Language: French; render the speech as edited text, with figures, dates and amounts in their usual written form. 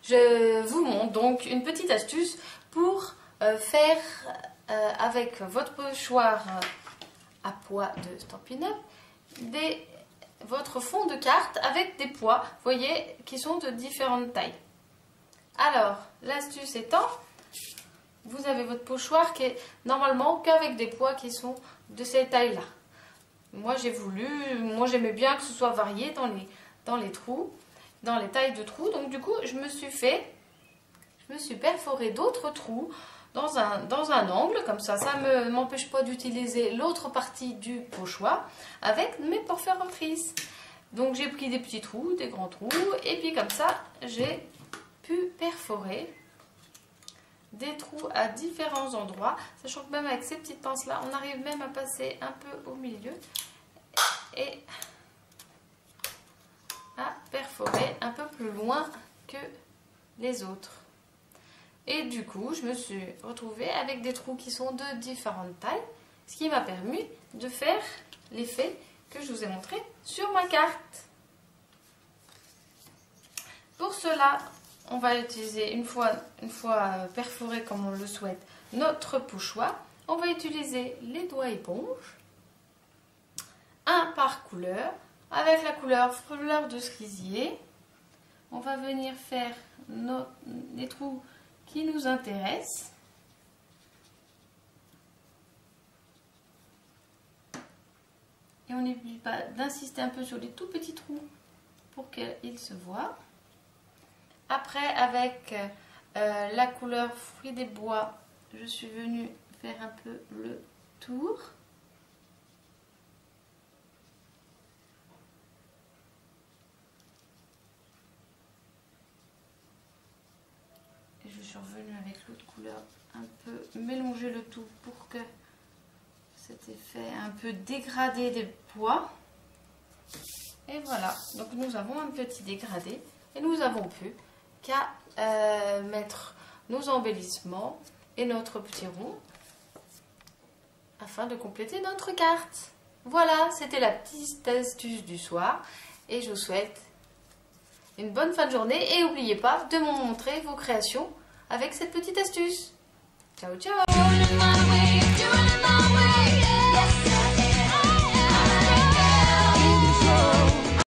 Je vous montre donc une petite astuce pour faire avec votre pochoir à pois de Stampin' Up votre fond de carte avec des pois, vous voyez, qui sont de différentes tailles. Alors, l'astuce étant, vous avez votre pochoir qui est normalement qu'avec des pois qui sont de cette taille-là. Moi j'aimais bien que ce soit varié dans les trous, dans les tailles de trous. Donc du coup, je me suis perforé d'autres trous dans un angle, comme ça ne m'empêche pas d'utiliser l'autre partie du pochoir avec mes perforatrices. Donc j'ai pris des petits trous, des grands trous, et puis comme ça, j'ai pu perforer des trous à différents endroits, sachant que même avec ces petites pinces là, on arrive même à passer un peu au milieu et à perforer un peu plus loin que les autres. Et du coup, je me suis retrouvée avec des trous qui sont de différentes tailles, ce qui m'a permis de faire l'effet que je vous ai montré sur ma carte. Pour cela, on va utiliser, une fois perforé comme on le souhaite, notre pochoir. On va utiliser les doigts éponges, un par couleur, avec la couleur fleur de cerisier. On va venir faire les trous qui nous intéressent. Et on n'oublie pas d'insister un peu sur les tout petits trous pour qu'ils se voient. Après, avec la couleur fruit des bois, je suis venue faire un peu le tour. Et je suis revenue avec l'autre couleur un peu mélanger le tout pour que cet effet un peu dégradé des bois. Et voilà, donc nous avons un petit dégradé et nous avons pu qu'à mettre nos embellissements et notre petit rond afin de compléter notre carte. Voilà, c'était la petite astuce du soir et je vous souhaite une bonne fin de journée et n'oubliez pas de me montrer vos créations avec cette petite astuce. Ciao ciao!